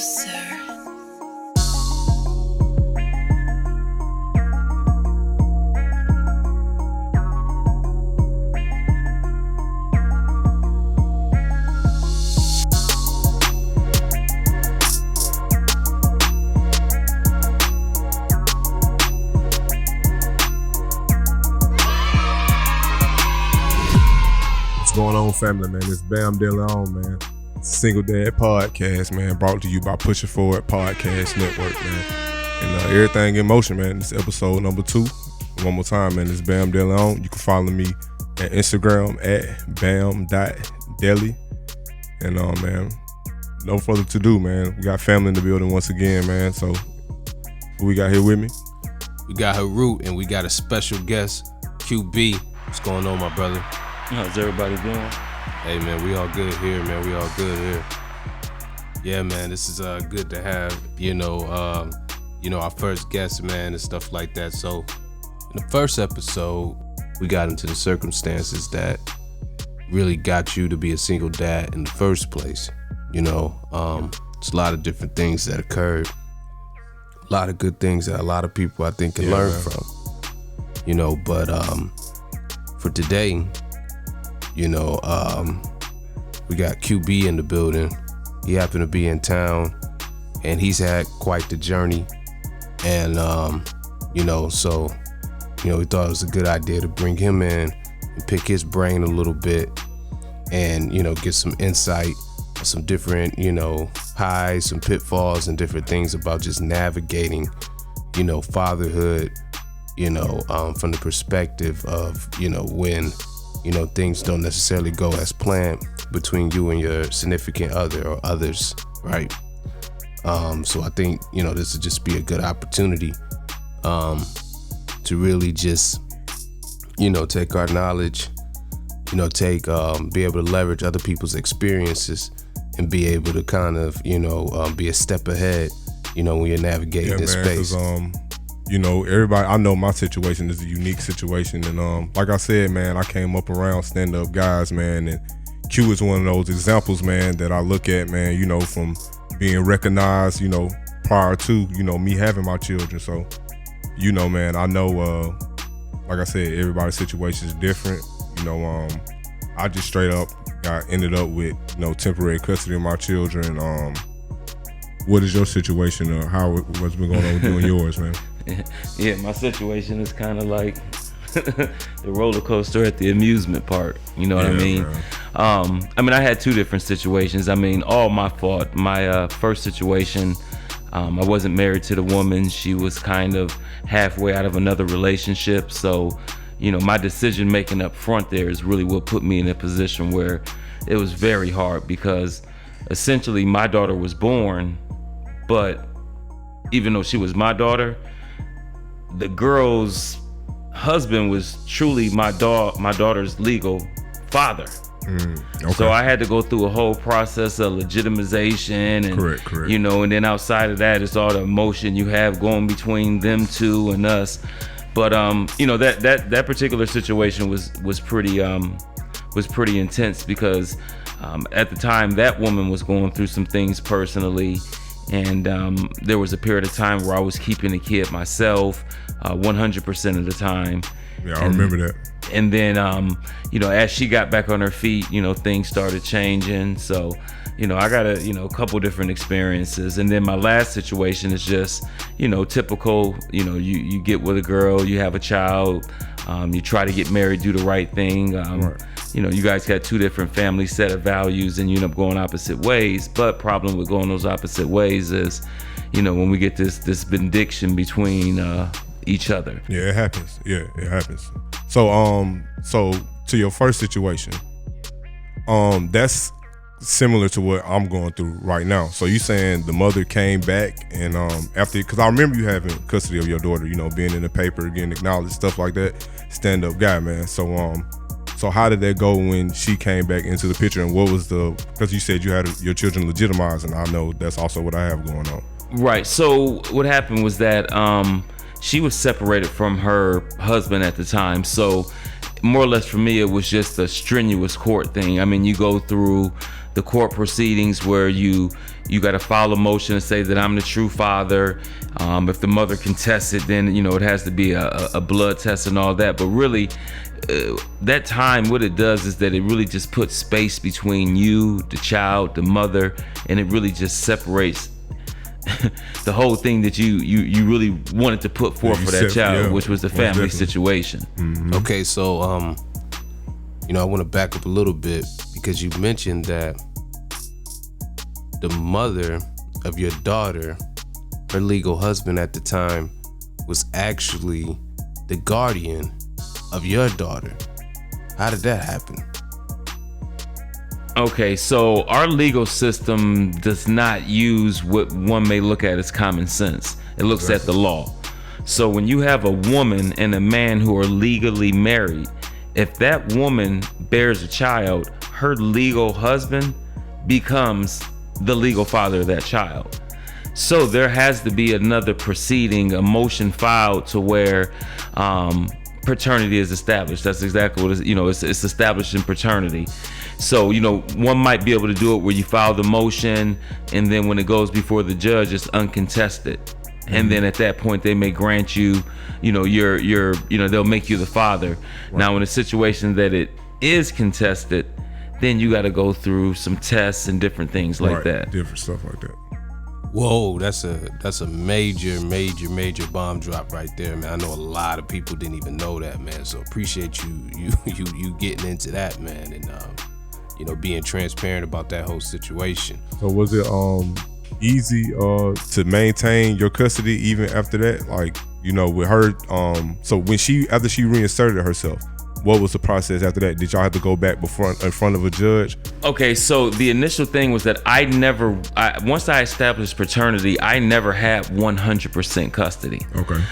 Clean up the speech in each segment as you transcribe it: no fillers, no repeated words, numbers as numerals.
closer. What's going on, family, man? It's Bam DeLeon, man. Single Dad Podcast, man, brought to you by Push It Forward Podcast Network, man. And everything in motion, man. This is episode number 2. One more time, man. It's Bam DeLeon. You can follow me at Instagram at bam.deli. And man, no further to do, man. We got family in the building once again, man. So who we got here with me? We got Harut, and we got a special guest, QB. What's going on, my brother? How's everybody doing? Hey, man, we all good here, man. We all good here. Yeah, man, this is good to have, our first guest, man, and stuff like that. So in the first episode, we got into the circumstances that really got you to be a single dad in the first place. It's a lot of different things that occurred. A lot of good things that a lot of people, I think, can learn from. But for today, we got QB in the building. He happened to be in town, and he's had quite the journey. And, we thought it was a good idea to bring him in and pick his brain a little bit and, get some insight on some different, highs, some pitfalls, and different things about just navigating, fatherhood, from the perspective of, when things don't necessarily go as planned between you and your significant other or others, right? So I think, this would just be a good opportunity to really just, take our knowledge, be able to leverage other people's experiences and be able to kind of, be a step ahead, when you're navigating this space. Everybody, I know my situation is a unique situation. And like I said, man, I came up around stand-up guys, man, and Q is one of those examples, man, that I look at, man, from being recognized, prior to, me having my children. So, man, I know, like I said, everybody's situation is different. I just straight up ended up with, temporary custody of my children. What is your situation, or what's been going on with you and yours, man? Yeah, my situation is kind of like the roller coaster at the amusement park. You know what I mean? Man. I had 2 different situations. All my fault. My first situation, I wasn't married to the woman. She was kind of halfway out of another relationship. So, my decision making up front there is really what put me in a position where it was very hard, because essentially my daughter was born, but even though she was my daughter, the girl's husband was truly my daughter's legal father. Okay. So I had to go through a whole process of legitimization, and correct. And then outside of that, it's all the emotion you have going between them two and us. But that particular situation was pretty intense, because at the time that woman was going through some things personally. And there was a period of time where I was keeping the kid myself 100% of the time. Yeah, I remember that. And then, as she got back on her feet, things started changing. So, I got a couple different experiences. And then my last situation is just, typical, you get with a girl, you have a child, you try to get married, do the right thing. Right. You guys got 2 different family set of values, and you end up going opposite ways. But problem with going those opposite ways is, when we get this benediction between each other. Yeah, it happens. So to your first situation, that's similar to what I'm going through right now. So you saying the mother came back and after, because I remember you having custody of your daughter, being in the paper, getting acknowledged, stuff like that. Stand-up guy, man. So how did that go when she came back into the picture, and what was because you said you had your children legitimized, and I know that's also what I have going on. Right. So what happened was that she was separated from her husband at the time. So more or less for me, it was just a strenuous court thing. You go through the court proceedings where you got to file a motion and say that I'm the true father. If the mother contests it, then it has to be a blood test and all that. But really, that time, what it does is that it really just puts space between you, the child, the mother, and it really just separates the whole thing that you really wanted to put forth for that child, which was the family situation. Mm-hmm. Okay, so I want to back up a little bit because you mentioned that the mother of your daughter, her legal husband at the time, was actually the guardian of your daughter. How did that happen? Okay, so our legal system does not use what one may look at as common sense. It looks at the law. So when you have a woman and a man who are legally married, if that woman bears a child, her legal husband becomes the legal father of that child. So there has to be another proceeding, a motion filed to where paternity is established. That's exactly what it's established in paternity. So, one might be able to do it where you file the motion, and then when it goes before the judge, it's uncontested. Mm-hmm. And then at that point, they may grant you, they'll make you the father. Right. Now, in a situation that it is contested, then you got to go through some tests and different things like that. Different stuff like that. Whoa, that's a major bomb drop right there, man. I know a lot of people didn't even know that, man. So appreciate you getting into that, man, and being transparent about that whole situation. So was it easy to maintain your custody even after that? Like, with her, so when after she reinserted herself, what was the process after that? Did y'all have to go back in front of a judge? Okay, so the initial thing was that once I established paternity, I never had 100% custody. Okay.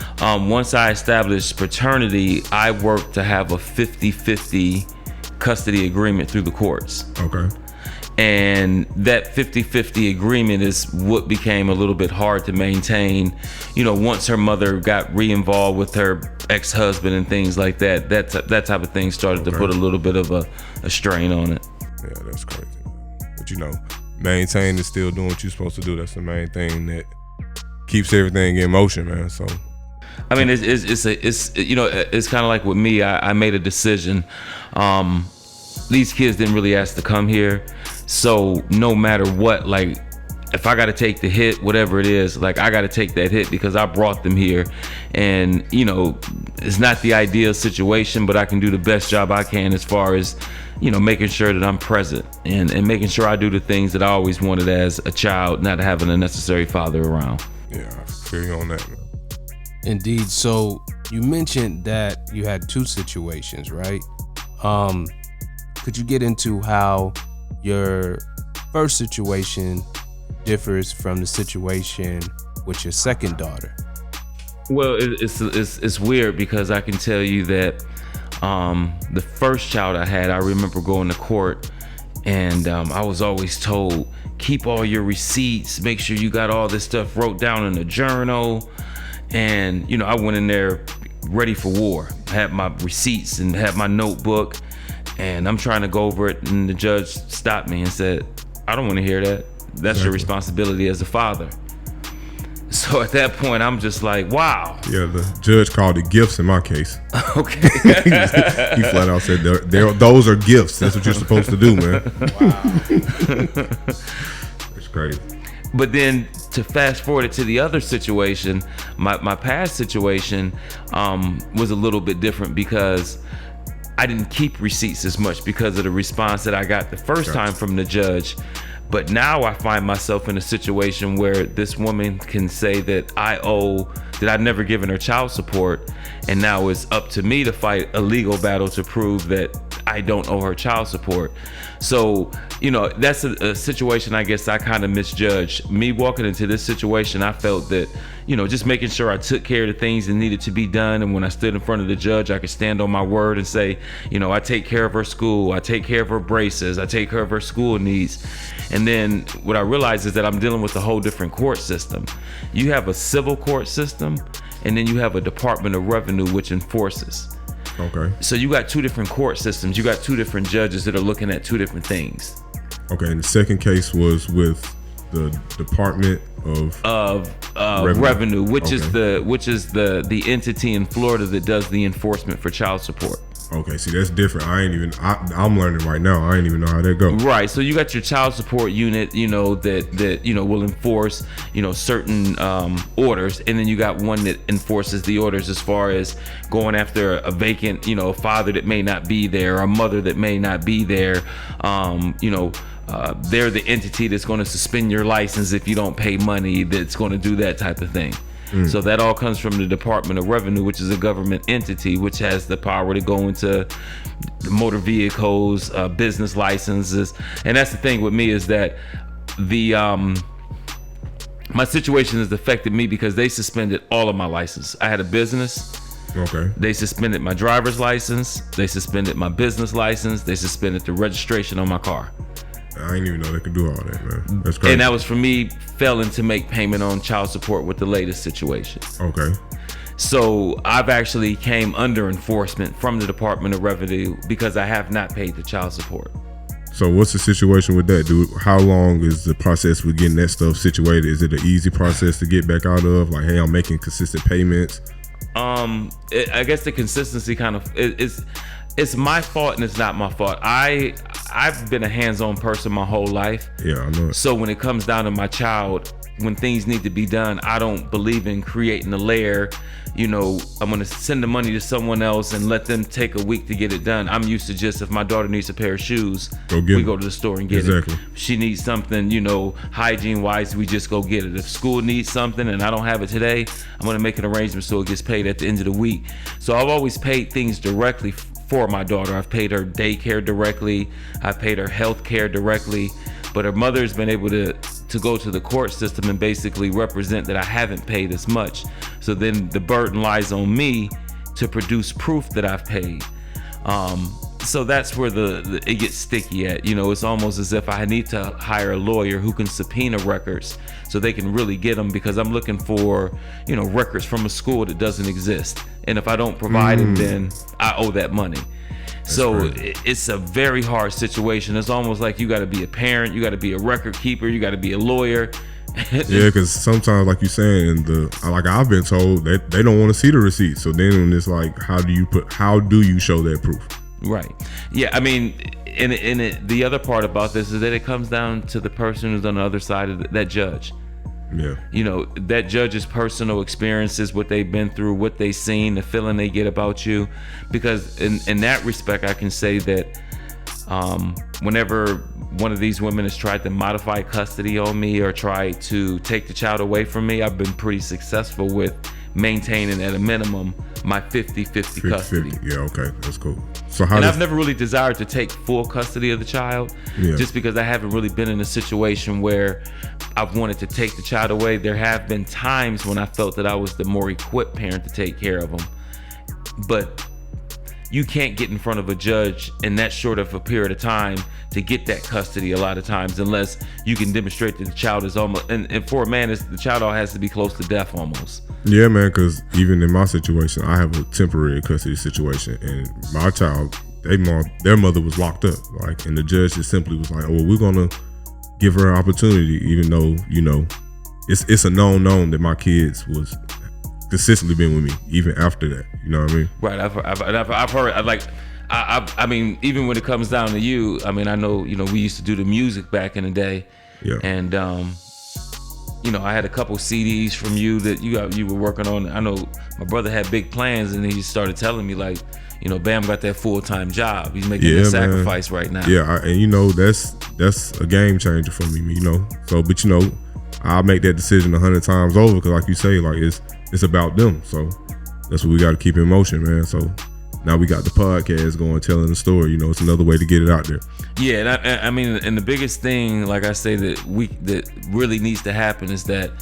Once I established paternity, I worked to have a 50-50 custody agreement through the courts. Okay. And that 50-50 agreement is what became a little bit hard to maintain. Once her mother got re-involved with her ex-husband and things like that, that type of thing started to put a little bit of a strain on it. Yeah, that's crazy. But maintaining still doing what you're supposed to do. That's the main thing that keeps everything in motion, man. So, I mean, it's kind of like with me. I made a decision. These kids didn't really ask to come here. So no matter what, like, if I got to take the hit, whatever it is, like, I got to take that hit because I brought them here. And, it's not the ideal situation, but I can do the best job I can as far as, making sure that I'm present and making sure I do the things that I always wanted as a child, not having a necessary father around. Yeah, I feel you on that, man. Indeed. So you mentioned that you had two situations, right? Could you get into how your first situation differs from the situation with your second daughter? Well, it's weird because I can tell you that the first child I had, I remember going to court, and I was always told, keep all your receipts, make sure you got all this stuff wrote down in a journal. And I went in there ready for war, had my receipts and had my notebook, and I'm trying to go over it, and the judge stopped me and said, I don't want to hear that. That's your responsibility as a father. So at that point, I'm just like, wow. Yeah, the judge called it gifts in my case. Okay. He flat out said, those are gifts. That's what you're supposed to do, man. Wow. It's crazy. But then to fast forward it to the other situation, my past situation was a little bit different because I didn't keep receipts as much because of the response that I got the first time from the judge. But now I find myself in a situation where this woman can say that I've never given her child support, and now it's up to me to fight a legal battle to prove that I don't owe her child support. So, that's a situation I guess I kind of misjudged. Me walking into this situation, I felt that, just making sure I took care of the things that needed to be done. And when I stood in front of the judge, I could stand on my word and say, I take care of her school, I take care of her braces, I take care of her school needs. And then what I realized is that I'm dealing with a whole different court system. You have a civil court system, and then you have a Department of Revenue which enforces. Okay. So you got two different court systems. You got two different judges that are looking at two different things. Okay, and the second case was with the Department of Revenue, which is Okay. the entity in Florida that does the enforcement for child support. Okay, see, that's different. I'm learning right now. I ain't even know how that go. Right. So you got your child support unit, that will enforce, certain orders, and then you got one that enforces the orders as far as going after a vacant, a father that may not be there, or a mother that may not be there. They're the entity that's going to suspend your license if you don't pay money. That's going to do that type of thing. So that all comes from the Department of Revenue, which is a government entity, which has the power to go into motor vehicles, business licenses. And that's the thing with me, is that my situation has affected me because they suspended all of my license. I had a business. Okay. They suspended my driver's license. They suspended my business license. They suspended the registration on my car. I didn't even know they could do all that, man. That's crazy. And that was for me failing to make payment on child support with the latest situation. Okay. So I've actually came under enforcement from the Department of Revenue because I have not paid the child support. So what's the situation with that, dude? How long is the process for getting that stuff situated? Is it an easy process to get back out of? Like, hey, I'm making consistent payments. I guess the consistency kind of it's my fault, and it's not my fault. I've been a hands-on person my whole life. Yeah, I know it. So when it comes down to my child, when things need to be done, I don't believe in creating a layer. I'm going to send the money to someone else and let them take a week to get it done. I'm used to just, if my daughter needs a pair of shoes, we go to the store and get Exactly. it. If she needs something, hygiene-wise, we just go get it. If school needs something and I don't have it today, I'm going to make an arrangement so it gets paid at the end of the week. So I've always paid things directly for my daughter. I've paid her daycare directly. I've paid her health care directly. But her mother's been able to go to the court system and basically represent that I haven't paid as much. So then the burden lies on me to produce proof that I've paid. So that's where it gets sticky at. It's almost as if I need to hire a lawyer who can subpoena records so they can really get them, because I'm looking for, records from a school that doesn't exist. And if I don't provide them, then I owe that money. So it's a very hard situation. It's almost like you got to be a parent, you got to be a record keeper, you got to be a lawyer. Yeah, because sometimes, like you're saying, I've been told that they don't want to see the receipt. So then it's like, how do you show that proof? Right. Yeah. I mean, the other part about this is that it comes down to the person who's on the other side of that judge. Yeah. That judge's personal experiences, what they've been through, what they've seen, the feeling they get about you. Because in that respect, I can say that whenever one of these women has tried to modify custody on me or tried to take the child away from me, I've been pretty successful with maintaining at a minimum my 50-50 custody. 50. Yeah, okay, that's cool. So I've never really desired to take full custody of the child, just because I haven't really been in a situation where I've wanted to take the child away. There have been times when I felt that I was the more equipped parent to take care of them, but you can't get in front of a judge in that short of a period of time to get that custody a lot of times, unless you can demonstrate that the child is almost, and for a man, the child has to be close to death almost. Yeah, man, because even in my situation, I have a temporary custody situation, and my child, their mother was locked up, and the judge just simply was like, oh, well, we're gonna give her an opportunity, even though, it's a known that my kids was consistently been with me even after that. You know what I mean? Right. I've heard, I mean, even when it comes down to you, I mean, I know, we used to do the music back in the day. Yeah. And, I had a couple CDs from you that you were working on. I know my brother had big plans, and he started telling me Bam got that full-time job. He's making that sacrifice right now. Yeah. And that's a game changer for me, So, but I'll make that decision 100 times over, because like you say, it's about them. So that's what we got to keep in motion, man. So now we got the podcast going, telling the story. It's another way to get it out there. Yeah, and I mean, and the biggest thing, like I say, that really needs to happen is that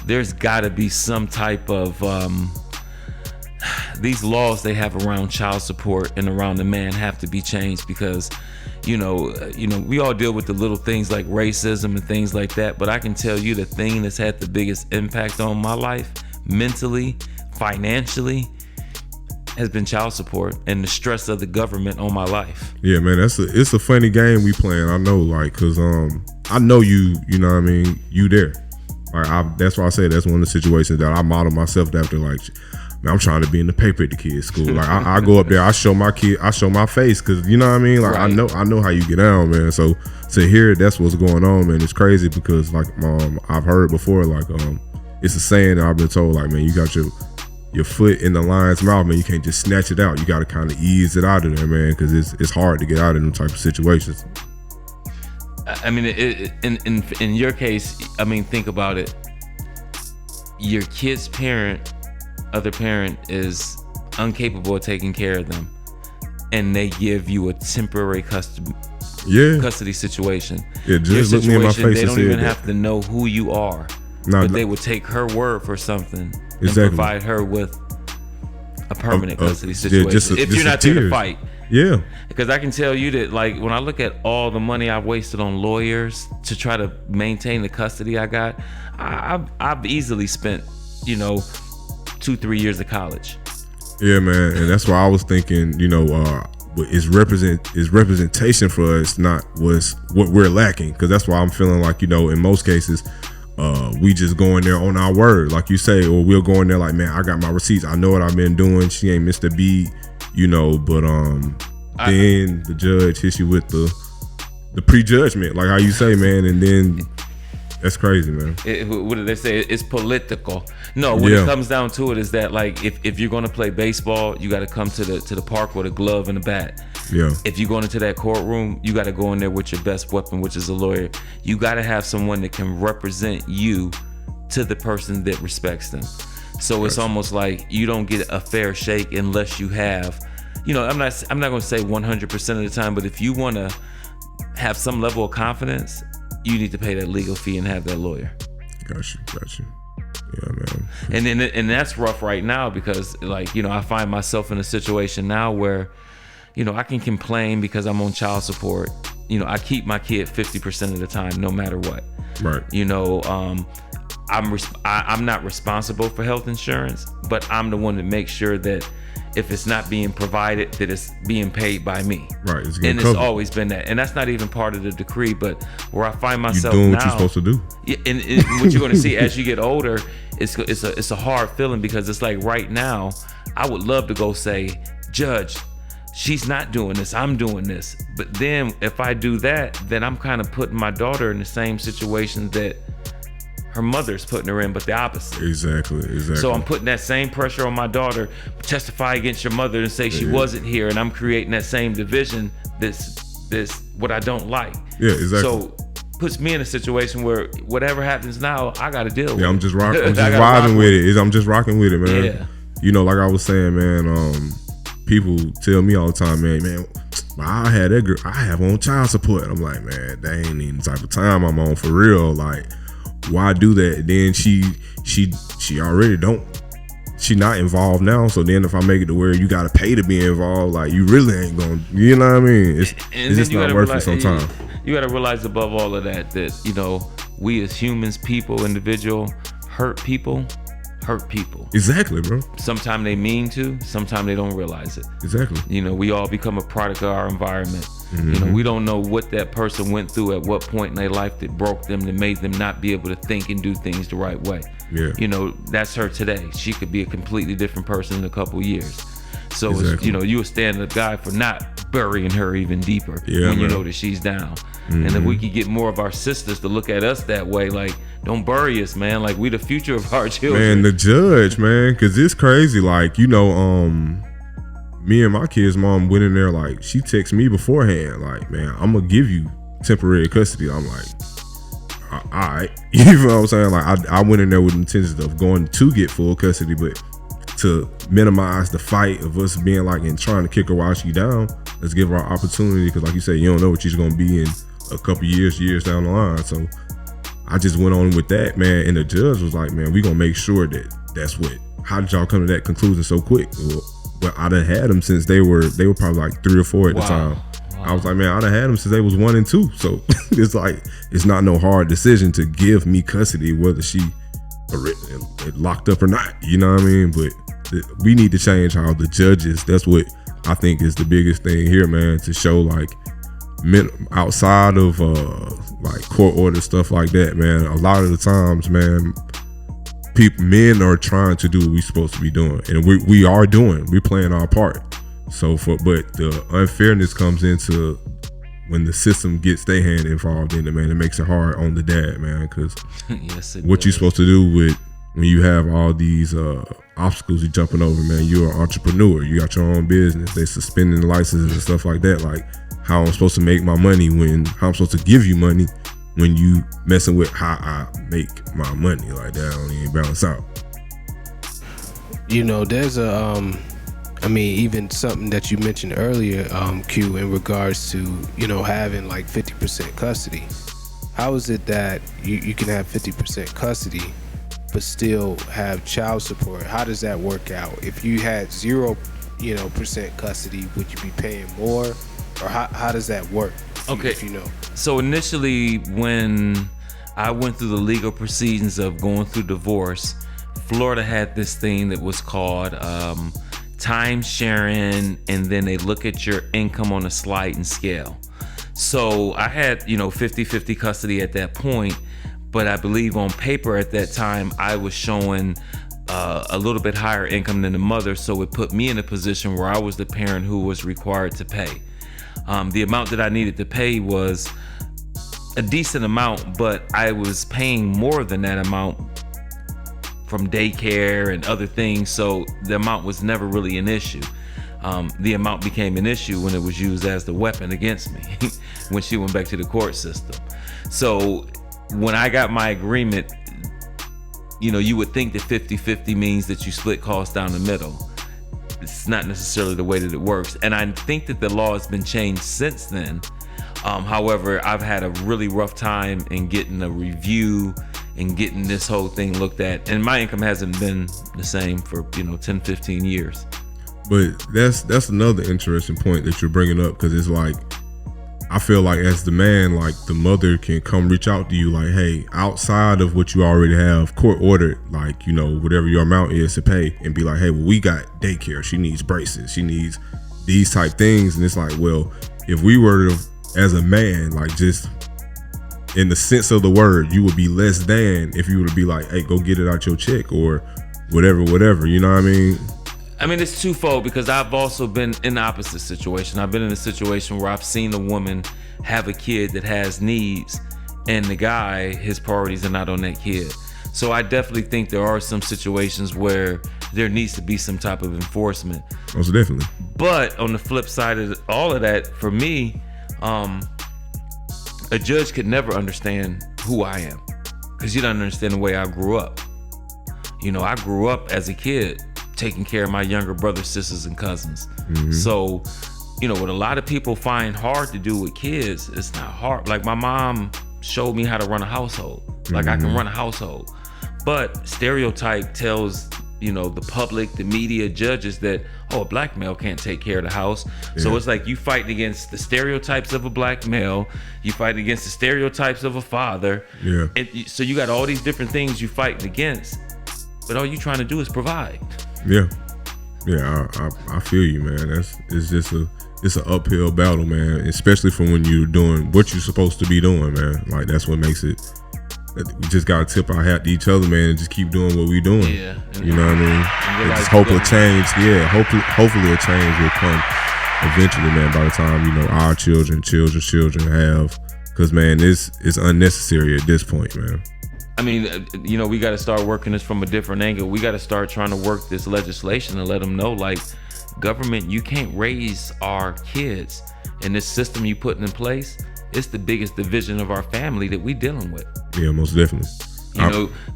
there's got to be some type of these laws they have around child support and around the man have to be changed, because we all deal with the little things like racism and things like that. But I can tell you the thing that's had the biggest impact on my life, mentally, financially, has been child support and the stress of the government on my life. Yeah, man, it's a funny game we playing. I know, like, cause I know you know what I mean, you there. Like, that's why I say that's one of the situations that I model myself after. Like, man, I'm trying to be in the paper at the kids' school. Like, I go up there, I show my face, cause you know what I mean. Like, right. I know how you get down, man. So to hear that's what's going on, man, it's crazy because like I've heard before, like it's a saying that I've been told, like, man, you got your foot in the lion's mouth, man. You can't just snatch it out. You got to kind of ease it out of there, man, because it's hard to get out of them type of situations. I mean, in your case, I mean, think about it. Your kid's other parent is incapable of taking care of them, and they give you a temporary custody situation. Yeah, just look me in my face. They don't even have to know who you are, but they would take her word for something and provide her with a permanent custody situation. If you're not there to fight. Yeah. Because I can tell you that, like, when I look at all the money I've wasted on lawyers to try to maintain the custody I got, I've easily spent, 2-3 years of college. Yeah, man, and that's why I was thinking, is representation for us was what we're lacking, because that's why I'm feeling like, in most cases, we just go in there on our word, like you say, or we'll go in there like, man, I got my receipts, I know what I've been doing, she ain't missed a beat, but then the judge hits you with the prejudgment, like how you say, man, and then that's crazy, man. What do they say? It's political. No, when it comes down to it, is that, like, if you're gonna play baseball, you got to come to the park with a glove and a bat. Yeah. If you're going into that courtroom, you got to go in there with your best weapon, which is a lawyer. You got to have someone that can represent you to the person that respects them. So it's almost like you don't get a fair shake unless you have, I'm not going to say 100% of the time, but if you want to have some level of confidence, you need to pay that legal fee and have that lawyer. Got you. Yeah, man. And that's rough right now because, like, I find myself in a situation now where, I can complain because I'm on child support. I keep my kid 50% of the time, no matter what. Right. I'm not responsible for health insurance, but I'm the one that makes sure that if it's not being provided, that it's being paid by me. Right. It's always been that. And that's not even part of the decree, but where I find myself you're doing now, what you're supposed to do. Yeah, and what you're going to see as you get older, it's a hard feeling because it's like right now, I would love to go say, Judge, she's not doing this, I'm doing this. But then if I do that, then I'm kind of putting my daughter in the same situation that her mother's putting her in, but the opposite. Exactly. So I'm putting that same pressure on my daughter, testify against your mother and say she wasn't here, and I'm creating that same division, this what I don't like. Yeah, exactly. So puts me in a situation where whatever happens now, I got to deal with it. Yeah, I'm just rocking with it. I'm just rocking with it, man. Yeah. Like I was saying, man, people tell me all the time, man, I had that girl, I have on child support. I'm like, man, that ain't even the type of time I'm on for real. Like, why do that? Then she already don't. She not involved now. So then if I make it to where you gotta pay to be involved, like you really ain't gonna. You know what I mean? It's just not worth it sometimes. You gotta realize above all of that we as humans, people, individual, hurt people. Exactly, bro. Sometimes they mean to, sometimes they don't realize it. Exactly. We all become a product of our environment. Mm-hmm. We don't know what that person went through at what point in their life that broke them, that made them not be able to think and do things the right way. Yeah. That's her today. She could be a completely different person in a couple years. So exactly. You a stand-up guy for not burying her even deeper when you know that she's down. Mm-hmm. And if we could get more of our sisters to look at us that way, like, don't bury us, man. Like, we the future of our children. Man, the judge, man, because it's crazy. Like, me and my kid's mom went in there, like, she texted me beforehand, like, man, I'm going to give you temporary custody. I'm like, all right. You know what I'm saying? Like, I went in there with intentions of going to get full custody, but to minimize the fight of us being like and trying to kick her while she down, let's give her an opportunity, because like you said, you don't know what she's going to be in a couple years down the line. So I just went on with that, man, and the judge was like, man, we gonna make sure that's what. How did y'all come to that conclusion so quick? Well, I done had them since they were probably like 3 or 4 at the time. Wow. I was like, man, I done had them since they was 1 and 2. So it's like, it's not no hard decision to give me custody, whether she locked up or not. You know what I mean? But we need to change how the judges. That's what I think is the biggest thing here, man. To show like men outside of like court order stuff like that, man. A lot of the times, man, men are trying to do what we're supposed to be doing, and we're playing our part. But the unfairness comes into when the system gets their hand involved in it, man. It makes it hard on the dad, man, because what you supposed to do when you have all these obstacles you jumping over, man. You're an entrepreneur. You got your own business. They suspending licenses and stuff like that. Like, how I'm supposed to make my money how I'm supposed to give you money when you messing with how I make my money. Like, that don't even balance out. You know, there's even something that you mentioned earlier, Q, in regards to, having like 50% custody. How is it that you can have 50% custody but still have child support? How does that work out? If you had 0% custody, would you be paying more? Or how does that work? Okay. If you know. So initially, when I went through the legal proceedings of going through divorce, Florida had this thing that was called time sharing, and then they look at your income on a sliding scale. So I had 50-50 custody at that point, but I believe on paper at that time I was showing a little bit higher income than the mother, so it put me in a position where I was the parent who was required to pay. The amount that I needed to pay was a decent amount, but I was paying more than that amount from daycare and other things, so the amount was never really an issue. The amount became an issue when it was used as the weapon against me when she went back to the court system. So when I got my agreement, you would think that 50-50 means that you split costs down the middle. It's not necessarily the way that it works, and I think that the law has been changed since then. However, I've had a really rough time in getting a review and getting this whole thing looked at, and my income hasn't been the same for 10-15 years. But that's another interesting point that you're bringing up, because it's like, I feel like as the man, like the mother can come reach out to you like, hey, outside of what you already have court ordered, like, whatever your amount is to pay, and be like, hey, well, we got daycare, she needs braces, she needs these type things. And it's like, well, if we were to, as a man, like, just in the sense of the word, you would be less than if you were to be like, hey, go get it out your check or whatever, you know what I mean? I mean, it's twofold, because I've also been in the opposite situation. I've been in a situation where I've seen a woman have a kid that has needs, and the guy, his priorities are not on that kid. So I definitely think there are some situations where there needs to be some type of enforcement. Most definitely. But on the flip side of all of that, for me, a judge could never understand who I am, because you don't understand the way I grew up. I grew up as a kid taking care of my younger brothers, sisters, and cousins. Mm-hmm. So, what a lot of people find hard to do with kids, it's not hard. Like, my mom showed me how to run a household. Like, mm-hmm. I can run a household. But stereotype tells, the public, the media, judges that, a black male can't take care of the house. Yeah. So it's like you fight against the stereotypes of a black male, you fight against the stereotypes of a father. Yeah. And so you got all these different things you fighting against, but all you trying to do is provide. Yeah, I feel you, man. It's an uphill battle, man. Especially from when you're doing what you're supposed to be doing, man. Like, that's what makes it. We just gotta tip our hat to each other, man, and just keep doing what we're doing. Yeah, you know what I mean. And just hope a change. Yeah, hopefully a change will come eventually, man. By the time our children have, because man, it's unnecessary at this point, man. I mean, we got to start working this from a different angle. We got to start trying to work this legislation and let them know, like, government, you can't raise our kids. And this system you putting in place, it's the biggest division of our family that we dealing with. Yeah, most definitely.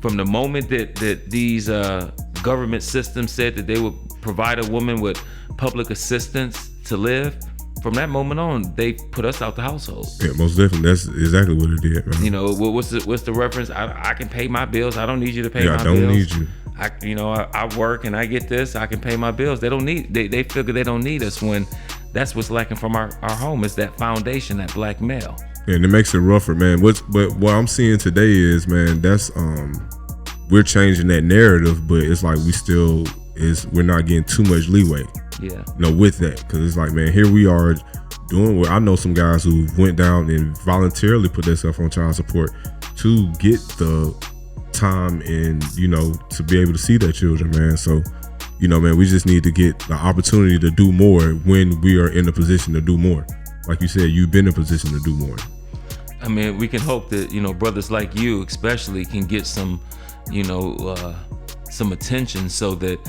From the moment that these government systems said that they would provide a woman with public assistance to live, from that moment on, they put us out the household. Yeah, most definitely. That's exactly what it did, man. What's the reference? I can pay my bills. I don't need you to pay my bills. I don't need you. I work and I get this. I can pay my bills. They don't need. They figure they don't need us, when that's what's lacking from our home, is that foundation, that black male. Yeah, and it makes it rougher, man. But what I'm seeing today is, man, that's we're changing that narrative, but it's like we're not getting too much leeway. Yeah. With that, because it's like, man, here we are doing what I know some guys who went down and voluntarily put themselves on child support to get the time and to be able to see their children, man. So man, we just need to get the opportunity to do more when we are in a position to do more. Like you said, you've been in a position to do more. I mean, we can hope that brothers like you especially can get some some attention, so that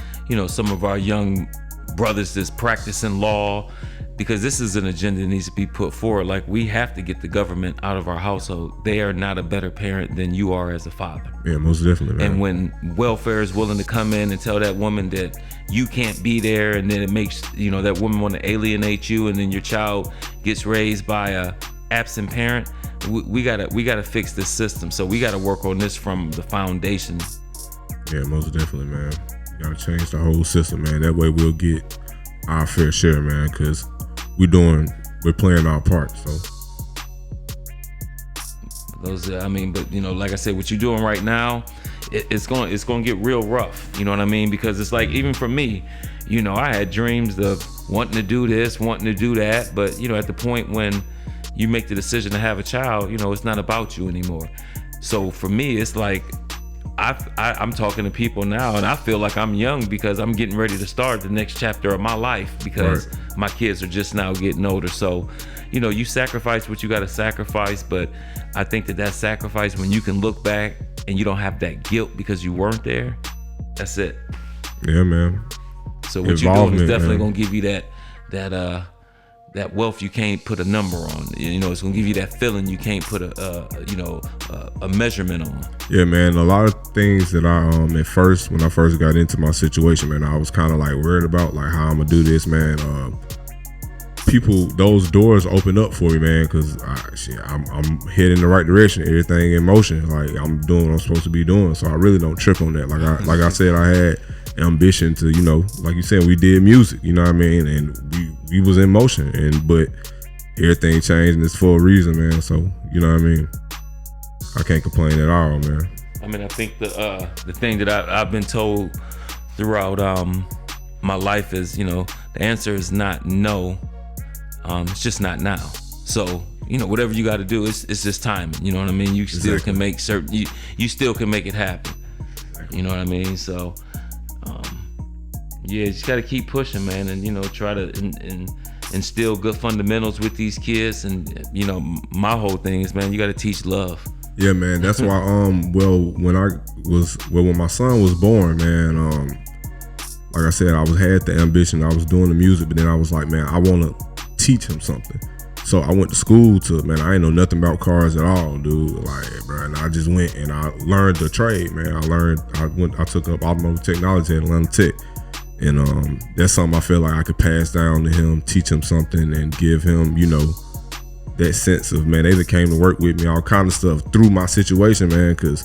some of our young brothers that's practicing law, because this is an agenda that needs to be put forward. Like, we have to get the government out of our household. They are not a better parent than you are as a father. Yeah, most definitely, man. And when welfare is willing to come in and tell that woman that you can't be there, and then it makes that woman want to alienate you, and then your child gets raised by a absent parent, we gotta fix this system. So we gotta work on this from the foundation. Yeah, most definitely, man. You gotta change the whole system, man. That way we'll get our fair share, man, because we're playing our part. So but like I said, what you're doing right now, it's going to get real rough. You know what I mean? Because it's like, even for me, I had dreams of wanting to do this, wanting to do that, but at the point when you make the decision to have a child, it's not about you anymore. So for me, it's like, I'm talking to people now, and I feel like I'm young because I'm getting ready to start the next chapter of my life, because my kids are just now getting older. So, you sacrifice what you got to sacrifice, but I think that sacrifice, when you can look back and you don't have that guilt because you weren't there, that's it. Yeah, man. So what you're doing is definitely going to give you that wealth you can't put a number on. It's gonna give you that feeling you can't put a measurement on. Yeah, man. A lot of things that when I first got into my situation, man, I was kind of like worried about like how I'm gonna do this, man. Those doors open up for me, man, because I'm heading in the right direction. Everything in motion. Like, I'm doing what I'm supposed to be doing. So I really don't trip on that. Like I said, I had ambition to, like you said, we did music, you know what I mean, and we was in motion, but everything changed, and it's for a reason, man. So you know what I mean, I can't complain at all, man. I mean, I think the thing that I've been told throughout my life is, the answer is not no, it's just not now. So whatever you got to do, it's just timing. You know what I mean? You still can make you still can make it happen. You know what I mean? So you just got to keep pushing, man, and try to instill good fundamentals with these kids. And my whole thing is, man, you got to teach love. Yeah, man. That's why when my son was born, man, like I said, I had the ambition. I was doing the music, but then I was like, man, I want to teach him something. So I went to school I ain't know nothing about cars at all, dude. Like, bro, and I just went and I learned the trade, man. I took up automotive technology at Atlanta Tech. And that's something I feel like I could pass down to him, teach him something, and give him, that sense of, man, they that came to work with me, all kind of stuff through my situation, man. Because,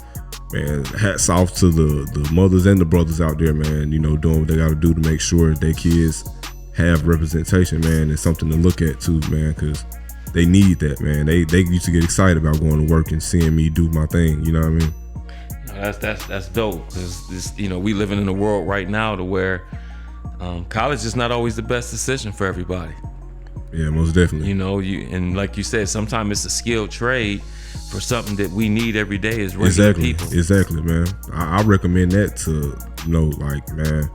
man, hats off to the mothers and the brothers out there, man, doing what they got to do to make sure their kids have representation, man, and something to look at too, man, because they need that, man. They used to get excited about going to work and seeing me do my thing, you know what I mean? No, that's dope, because we living in a world right now to where college is not always the best decision for everybody. Yeah, most definitely. And like you said, sometimes it's a skilled trade for something that we need every day is regular people. Exactly, man. I recommend that to, man,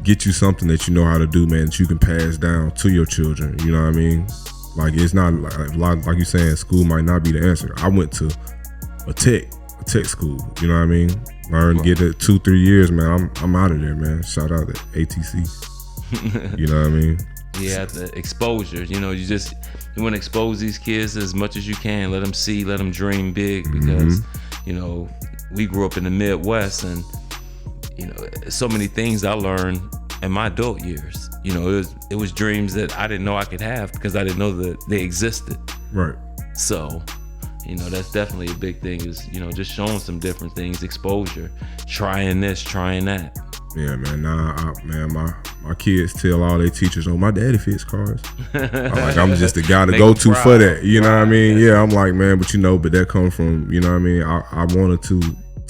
get you something that you know how to do, man, that you can pass down to your children. You know what I mean? Like, it's not like you saying school might not be the answer. I went to a tech school. You know what I mean? Learn, get it 2-3 years, man. I'm out of there, man. Shout out to ATC. You know what I mean? Yeah, the exposure. You want to expose these kids as much as you can. Let them see, let them dream big, because we grew up in the Midwest, and so many things I learned in my adult years. It was dreams that I didn't know I could have because I didn't know that they existed. Right. So, that's definitely a big thing, is, just showing some different things, exposure, trying this, trying that. Yeah, man. My kids tell all their teachers, "Oh, my daddy fix cars." I'm just the guy to go to for that. You know what I mean? Yeah, I'm like, man, but that comes from, you know what I mean? I wanted to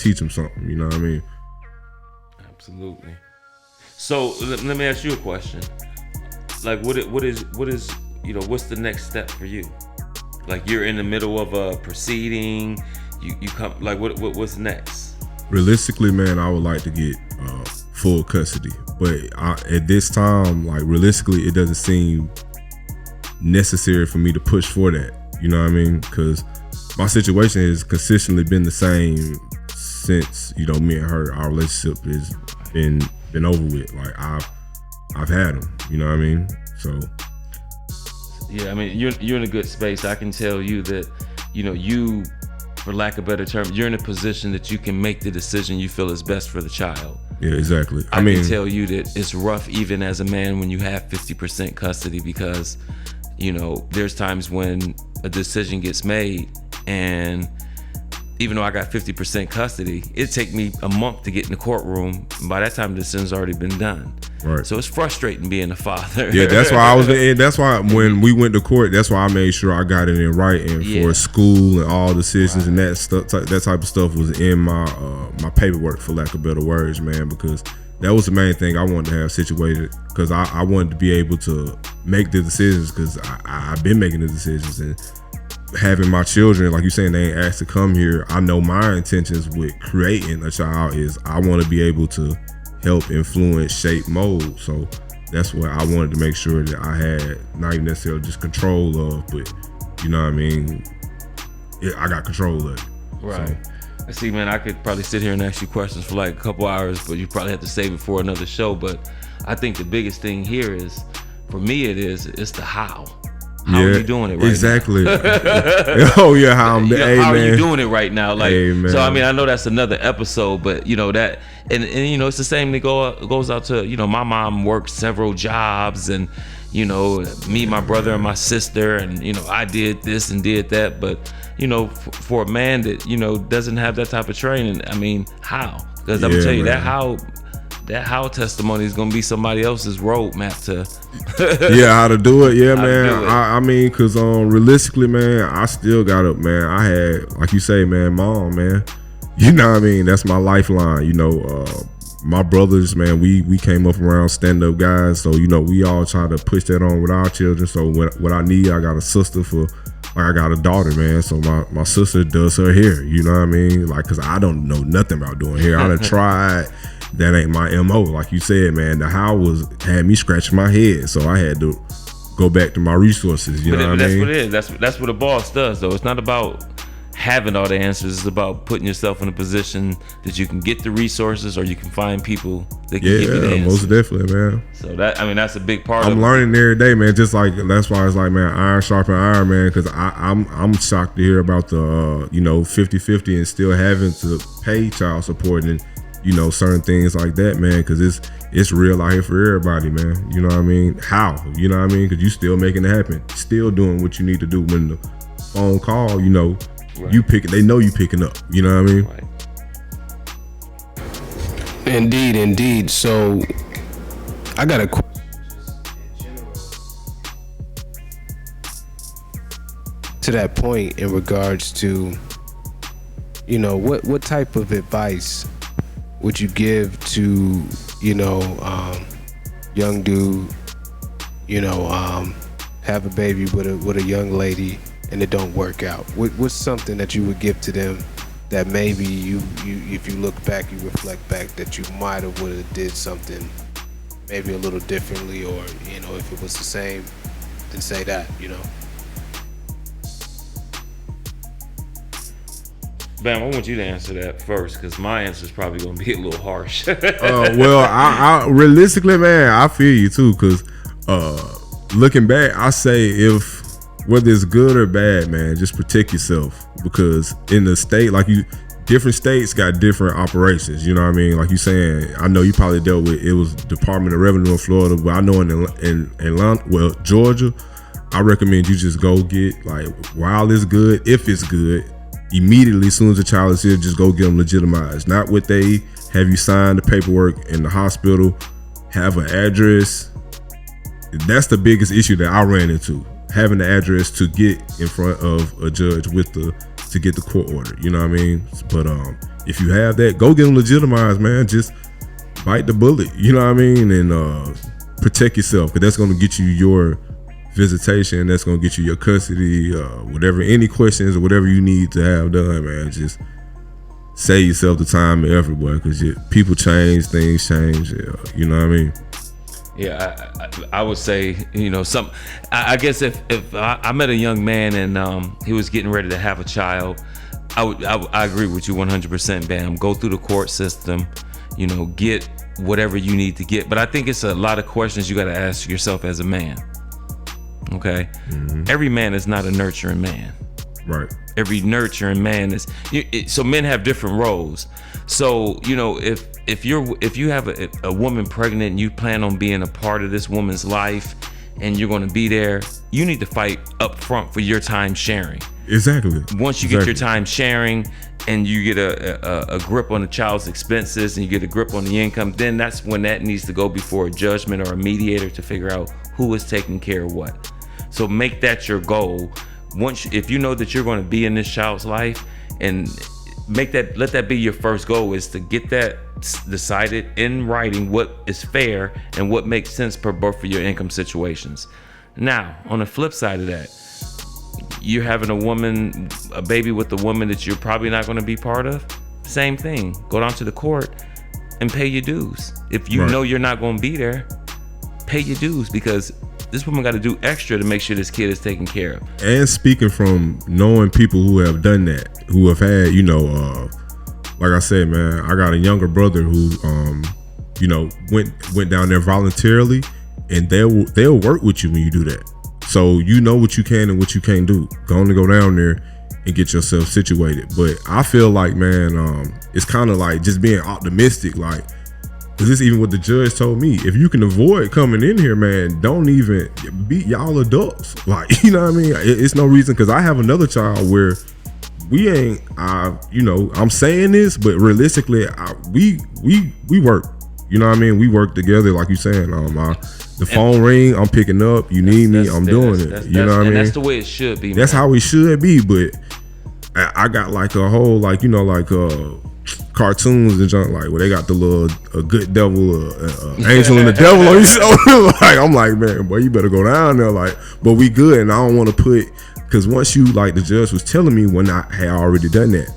teach them something. You know what I mean? Absolutely. So let me ask you a question. Like, what is what's the next step for you? Like, you're in the middle of a proceeding. You come, like, what's next? Realistically, man, I would like to get full custody, but at this time, like, realistically, it doesn't seem necessary for me to push for that. You know what I mean? Because my situation has consistently been the same since, you know, me and her, our relationship has been over with. Like, I've had them. You know what I mean? So. Yeah, I mean, you're in a good space. I can tell you that, you know, you, for lack of a better term, you're in a position that you can make the decision you feel is best for the child. Yeah, exactly. I mean, can tell you that it's rough even as a man when you have 50% custody, because, you know, there's times when a decision gets made, and even though I got 50% custody, it take me a month to get in the courtroom. By that time, the decision's already been done. Right. So it's frustrating being a father. Yeah, that's why that's why when we went to court, that's why I made sure I got it in writing for school and all decisions and that stuff. That type of stuff was in my my paperwork, for lack of better words, man. Because that was the main thing I wanted to have situated. Because I wanted to be able to make the decisions. Because I've been making the decisions, and having my children, like you saying, they ain't asked to come here. I know my intentions with creating a child is I want to be able to help influence, shape, mold. So that's what I wanted to make sure that I had, not even necessarily just control of, but you know what I mean, I got control of it. Right. So. See, man, I could probably sit here and ask you questions for like a couple hours, but you probably have to save it for another show. But I think the biggest thing here is, for me, it's the how. How are you doing it right exactly. now? Oh yeah, how are you doing it right now? Like, so I mean, I know that's another episode, but you know that, and you know, it's the same that goes out to, you know, my mom worked several jobs, and you know, me, my brother, and my sister, and you know, I did this and did that, but you know, for a man that, you know, doesn't have that type of training, I mean, how? Because I'm gonna tell you that how testimony is gonna be somebody else's roadmap to how to do it. Yeah, man. I mean, cause realistically, man, I still got up, man. I had, like you say, man, mom, man. You know what I mean? That's my lifeline. You know, my brothers, man, we came up around stand-up guys, so you know, we all try to push that on with our children. So what I need, I got a sister I got a daughter, man. So my sister does her hair. You know what I mean? Like, cause I don't know nothing about doing hair. I done tried. That ain't my MO. Like you said, man, the how had me scratching my head. So I had to go back to my resources. You know what I mean? That's what it is. That's what a boss does, though. It's not about having all the answers. It's about putting yourself in a position that you can get the resources, or you can find people that can give you the answers. Most definitely, man. So that's a big part of it. I'm learning every day, man. Just like, that's why it's like, man, iron sharpen iron, man. Because I'm shocked to hear about the 50-50 and still having to pay child support and, you know, certain things like that, man, because it's real out here for everybody, man. You know what I mean? How? You know what I mean? Because you still making it happen, still doing what you need to do. When the phone call, you know, you pick it. They know you picking up. You know what I mean? Right. Indeed. So I got a question to that point in regards to, you know, what type of advice would you give to, you know, young dude, you know, have a baby with a young lady and it don't work out? What's something that you would give to them that maybe you if you look back, you reflect back, that you might have would have did something maybe a little differently, or, you know, if it was the same, then say that, you know. Bam, I want you to answer that first, because my answer is probably going to be a little harsh. Well, I realistically, man, I feel you too, because looking back, I say, if whether it's good or bad, man, just protect yourself, because in the state, like different states got different operations. You know what I mean? Like you saying, I know you probably dealt with, it was Department of Revenue in Florida, but I know in Atlanta, Georgia, I recommend you just go get, like, while it's good, if it's good, immediately, as soon as the child is here, just go get them legitimized. Not what they have you sign the paperwork in the hospital, have an address. That's the biggest issue that I ran into, having the address to get in front of a judge to get the court order. You know what I mean? But if you have that, go get them legitimized, man. Just bite the bullet, you know what I mean, and protect yourself, because that's going to get you your visitation. That's going to get you your custody, whatever, any questions or whatever you need to have done, man. Just save yourself the time and effort, boy, because people change, things change, you know what I mean? Yeah, I would say, I guess if I met a young man and he was getting ready to have a child, I agree with you 100%, Bam. Go through the court system, get whatever you need to get. But I think it's a lot of questions you got to ask yourself as a man. Okay? Mm-hmm. Every man is not a nurturing man. Right. Every nurturing man is. So men have different roles. So, if you have a woman pregnant and you plan on being a part of this woman's life and you're going to be there, you need to fight up front for your time sharing. Exactly. Once you get your time sharing and you get a grip on the child's expenses and you get a grip on the income, then that's when that needs to go before a judgment or a mediator to figure out who is taking care of what. So make that your goal. If you know that you're going to be in this child's life, and let that be your first goal, is to get that decided in writing, what is fair and what makes sense per both of your income situations. Now, on the flip side of that, you're having a baby with a woman that you're probably not going to be part of. Same thing. Go down to the court and pay your dues. If you know you're not going to be there, pay your dues, because this woman got to do extra to make sure this kid is taken care of. And speaking from knowing people who have done that, who have had, like I said, man, I got a younger brother who, went down there voluntarily, and they'll work with you when you do that. So you know what you can and what you can't do. Go down there and get yourself situated. But I feel like, man, it's kind of like just being optimistic, like. Cause this even what the judge told me. If you can avoid coming in here, man, don't even be, y'all adults. Like, you know what I mean? It's no reason. Cause I have another child where we ain't, I'm saying this, but realistically, we work. You know what I mean? We work together, like you saying. The phone ring, I'm picking up. You need me, I'm doing it. You know what I mean? That's the way it should be. That's how it should be. But I got like a whole, cartoons and junk, like where they got the little good devil, angel and the devil on your shoulder. Like, I'm like, man, boy, you better go down there. Like, but we good, and I don't want to put, because once you, like the judge was telling me when I had already done that,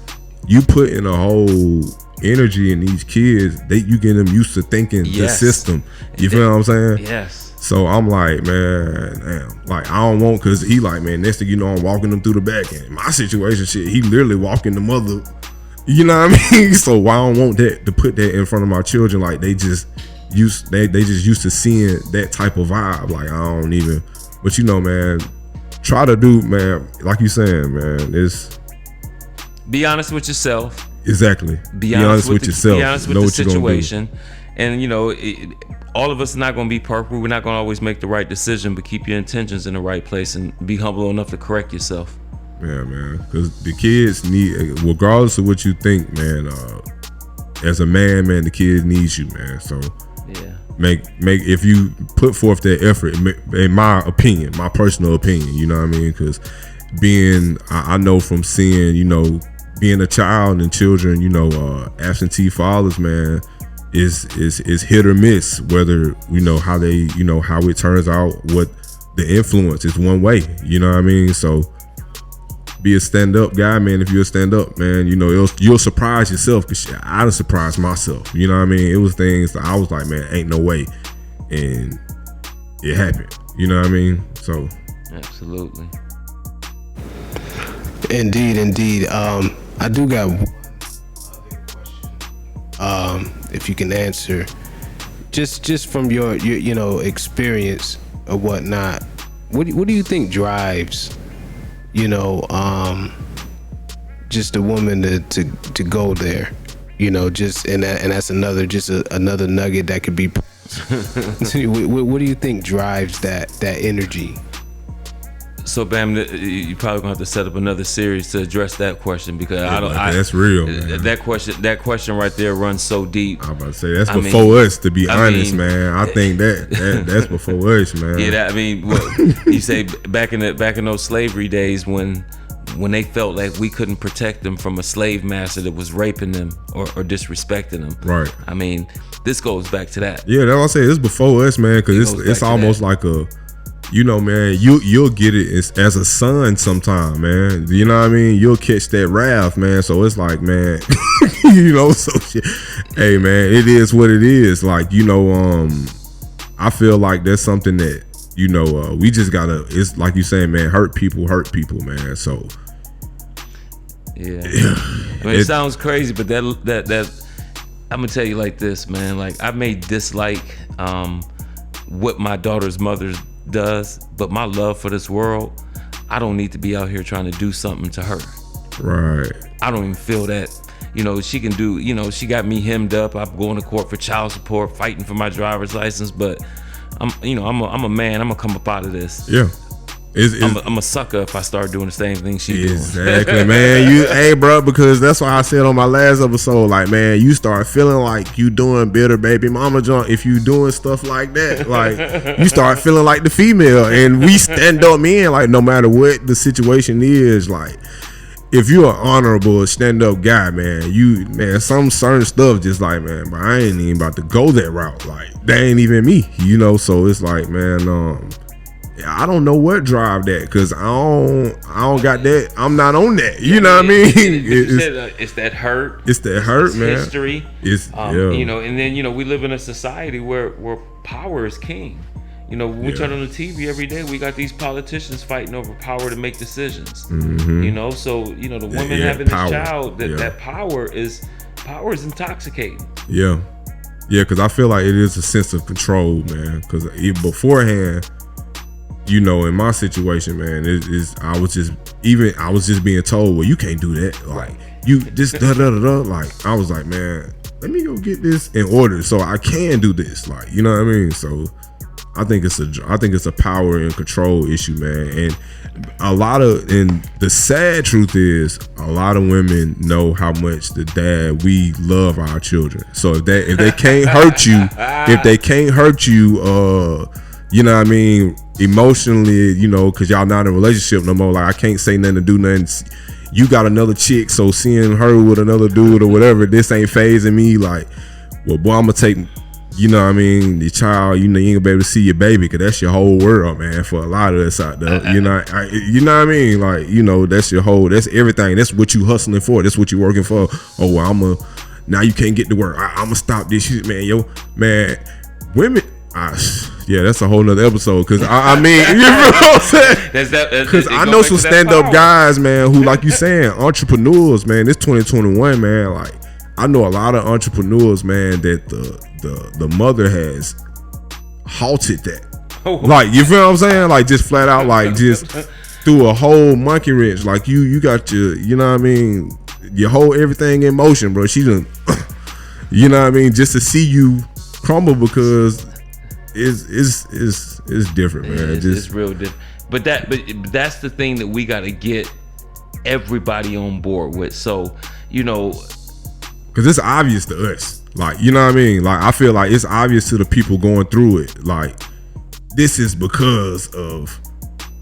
you put in a whole energy in these kids, you get them used to thinking the system. You feel what I'm saying? Yes. So I'm like, man, damn, like I don't want, because he like, man, next thing you know, I'm walking them through the back end. My situation, shit, he literally walking the mother. You know what I mean? So I don't want that to put that in front of my children. Like they just used to seeing that type of vibe. Like I don't even. But man, try to do, man. Like you saying, man, is be honest with yourself. Exactly. Be honest with yourself. Be honest with the situation. And all of us are not going to be perfect. We're not going to always make the right decision. But keep your intentions in the right place and be humble enough to correct yourself. Yeah, man, because the kids need, regardless of what you think, man, as a man, the kids need you, man. So yeah, make if you put forth that effort, in my opinion, my personal opinion, you know what I mean? Because I know from seeing, being a child and children, absentee fathers, man, is hit or miss. Whether how they, how it turns out, what the influence is one way, you know what I mean? So. Be a stand-up guy, man. If you're a stand-up, man, you'll surprise yourself, because I done surprised myself. You know what I mean? It was things that I was like, man, ain't no way. And it happened. You know what I mean? So. Absolutely. Indeed. I do got one question. If you can answer, just from your experience or whatnot, what do you think drives just a woman to go there, just and that's another nugget that could be. What do you think drives that energy? So Bam, you probably gonna have to set up another series to address that question, because that's real, man. That question right there runs so deep. I'm about to say that's before us, to be honest, man. I think that's before us, man. Yeah, you say back in those slavery days when when they felt like we couldn't protect them from a slave master that was raping them or disrespecting them. Right. I mean, this goes back to that. Yeah, that's what I say. It's before us, man, because it's almost like a, you know, man, you'll get it as a son sometime, man. You know what I mean? You'll catch that wrath, man. So it's like, man, you know, so shit. Hey, man, it is what it is. Like, you know, I feel like that's something that, you know, we just gotta, it's like you saying, man, hurt people, man. So yeah. I mean, it sounds crazy, but that I'm gonna tell you like this, man. Like, I may dislike what my daughter's mother does, but my love for this world, I don't need to be out here trying to do something to her. Right. I don't even feel that. You know, she can do, you know, she got me hemmed up. I'm going to court for child support, fighting for my driver's license, but I'm a man. I'm gonna come up out of this. Yeah. I'm a sucker if I start doing the same thing she doing. Exactly, man. Hey, bro, because that's why I said on my last episode, like, man, you start feeling like you doing bitter baby mama junk if you doing stuff like that. Like, you start feeling like the female, and we stand up men, like, no matter what the situation is, like, if you're an honorable stand-up guy, man, some certain stuff just like, man, but I ain't even about to go that route. Like, that ain't even me, you know. So it's like, man, I don't know what drive that, because I don't got that. I'm not on that. You know what I mean? It's that hurt. It's that hurt, man. History. It's you know, and then, you know, we live in a society where power is king. You know, when we turn on the TV every day, we got these politicians fighting over power to make decisions. Mm-hmm. You know, so, you know, the woman having this child, that power is intoxicating. Yeah, because I feel like it is a sense of control, man. Because even beforehand, you know, in my situation, man, I was just being told, well, you can't do that. Like, you just da da da da. Like, I was like, man, let me go get this in order so I can do this. Like, you know what I mean? So I think it's a power and control issue, man. And the sad truth is, a lot of women know how much we love our children. So if they can't hurt you, you know what I mean, emotionally, you know, because y'all not in a relationship no more. Like, I can't say nothing to do nothing. You got another chick, so seeing her with another dude or whatever, this ain't phasing me. Like, well, boy, I'm gonna take, you know what I mean, the child, you know, you ain't gonna be able to see your baby, because that's your whole world, man, for a lot of us out there. You know, you know what I mean? Like, you know, that's everything. That's what you hustling for. That's what you working for. Oh, well, now you can't get to work. I'm gonna stop this shit, man. Women, yeah, that's a whole nother episode. Because I mean, you know what I'm saying? Because I know some stand-up guys, man, who, like you saying, entrepreneurs, man. It's 2021, man. Like, I know a lot of entrepreneurs, man, that the mother has halted that. Like, you feel what I'm saying? Like, just flat out, like, just through a whole monkey wrench. Like, you got your, you know what I mean, your whole everything in motion, bro. She done, you know what I mean, just to see you crumble, because it's different, man. It's real different. But that's the thing that we got to get everybody on board with. So, you know, because it's obvious to us. Like, you know what I mean? Like, I feel like it's obvious to the people going through it. Like, this is because of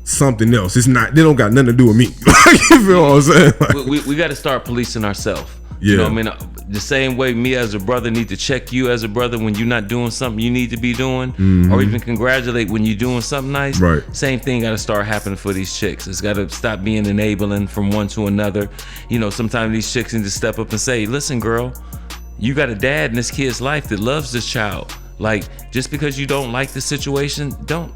something else. It's not, they don't got nothing to do with me. You feel what I'm saying? Like, we got to start policing ourselves. Yeah. You know what I mean? The same way me as a brother need to check you as a brother when you're not doing something you need to be doing, or even congratulate when you're doing something nice. Right. Same thing got to start happening for these chicks. It's got to stop being enabling from one to another. You know, sometimes these chicks need to step up and say, listen, girl, you got a dad in this kid's life that loves this child. Like, just because you don't like the situation, don't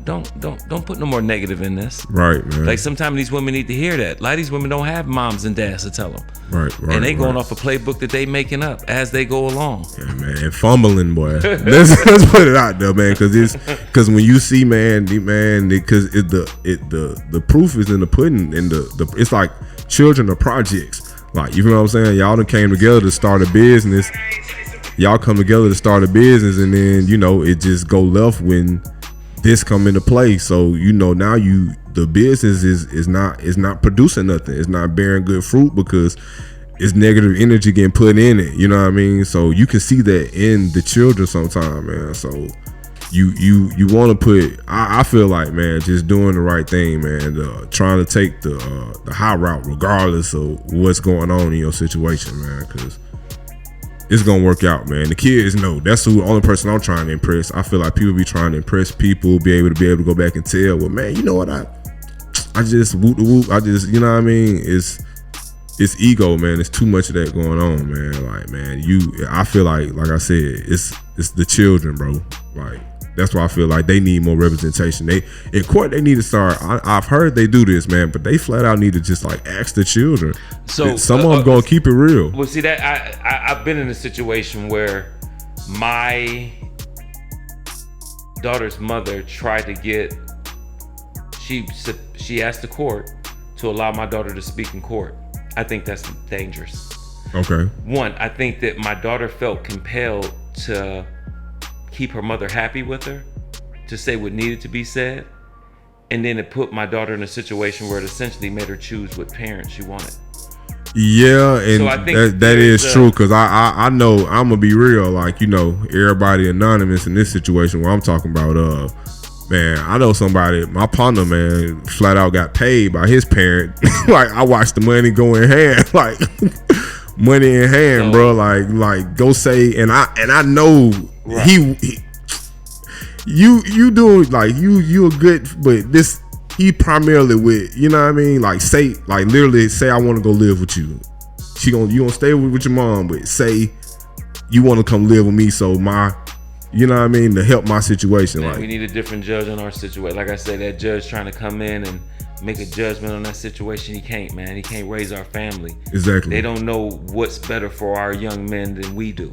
put no more negative in this. Right, man. Like, sometimes these women need to hear that. A lot of these women don't have moms and dads to tell them. Right. And they going off a playbook that they making up as they go along. Yeah, man, fumbling, boy. let's put it out there, man, because when you see, because the proof is in the pudding, and it's like children are projects. Like, you know what I'm saying? Y'all done came together to start a business. Y'all come together to start a business, and then, you know, it just go left when this come into play. So, you know, now the business is not producing nothing. It's not bearing good fruit because it's negative energy getting put in it. You know what I mean? So you can see that in the children sometimes, man. So you want to put. I feel like, man, just doing the right thing, man. Trying to take the high route, regardless of what's going on in your situation, man, because it's gonna work out, man. The kids know. That's the only person I'm trying to impress. I feel like people be trying to impress people, be able to go back and tell, well, man, you know what, I just whoop the whoop. I just, you know what I mean? It's ego, man. It's too much of that going on, man. Like, man, I feel like I said, it's the children, bro. Like, that's why I feel like they need more representation. In court, they need to start. I've heard they do this, man, but they flat out need to just like ask the children. So some of them gonna keep it real. Well, see that I've been in a situation where my daughter's mother tried to get. She asked the court to allow my daughter to speak in court. I think that's dangerous. Okay. One, I think that my daughter felt compelled to keep her mother happy with her, to say what needed to be said, and then it put my daughter in a situation where it essentially made her choose what parent she wanted. Yeah, and so I think that is true, because I know, I'm gonna be real, like, you know, everybody anonymous in this situation where I'm talking about, man, I know somebody, my partner, man, flat out got paid by his parent. Like, I watched the money go in hand, like money in hand, bro. Like go say, and I know right. you doing, like, you a good, but this, he primarily with, you know what I mean? Like, say, like, literally say, I want to go live with you. You gonna stay with your mom, but say you want to come live with me, so you know what I mean, to help my situation. Man, like, we need a different judge on our situation. Like I said, that judge trying to come in and make a judgment on that situation, he can't, man. He can't raise our family. Exactly. They don't know what's better for our young men than we do.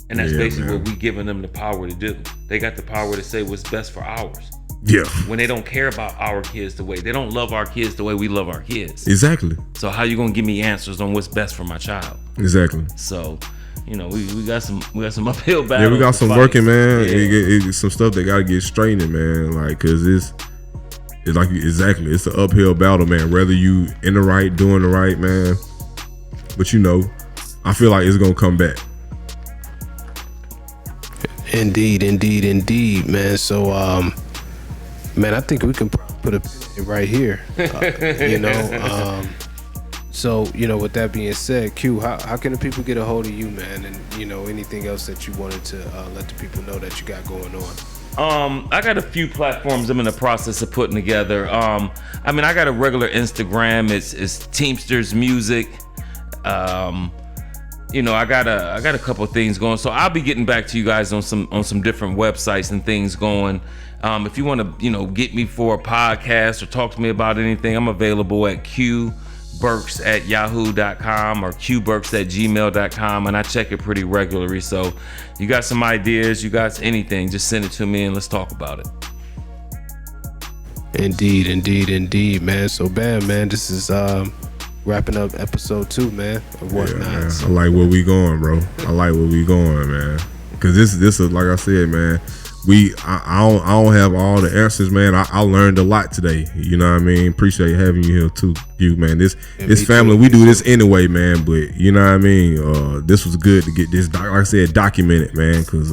And that's basically what we giving them the power to do. They got the power to say what's best for ours. Yeah. When they don't care about our kids they don't love our kids the way we love our kids. Exactly. So how you gonna give me answers on what's best for my child? Exactly. So, you know, we got some uphill battles. Yeah, we got some working, man. Yeah. It's some stuff that gotta get straightened, man. Like, cause it's like, exactly, it's an uphill battle, man. Whether you in the right, doing the right, man. But you know, I feel like it's gonna come back. Indeed, man. So, man, I think we can put a pin right here. You know, so, you know, with that being said, Q, how can the people get a hold of you, man? And, you know, anything else that you wanted to let the people know that you got going on? I got a few platforms I'm in the process of putting together. I mean, I got a regular Instagram. It's Teamsters Music. You know, I got a couple of things going, so I'll be getting back to you guys on some different websites and things going. If you want to, you know, get me for a podcast or talk to me about anything, I'm available at qburks@yahoo.com or qburks@gmail.com, and I check it pretty regularly. So you got some ideas, you got anything, just send it to me and let's talk about it. Indeed, man. So, bam, man, this is wrapping up episode 2, man, of Whatnot. Yeah, man. I like where we going, bro. I like where we going, man. Cause this is, like I said, man, I don't have all the answers, man. I learned a lot today. You know what I mean? Appreciate having you here too, you, man. This family, we do this anyway, man. But you know what I mean? This was good to get this, like I said, documented, man. Cause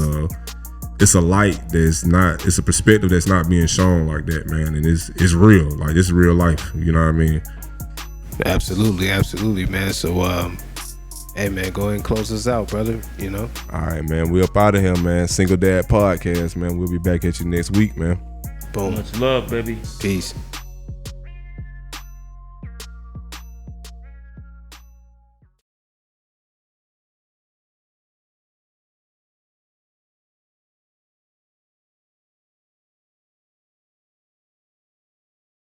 it's a light it's a perspective that's not being shown like that, man. And it's real, like this is real life. You know what I mean? Absolutely, man. So, hey, man, go ahead and close us out, brother. You know. All right, man. We up out of here, man. Single Dad Podcast, man. We'll be back at you next week, man. Boom. Much love, baby. Peace.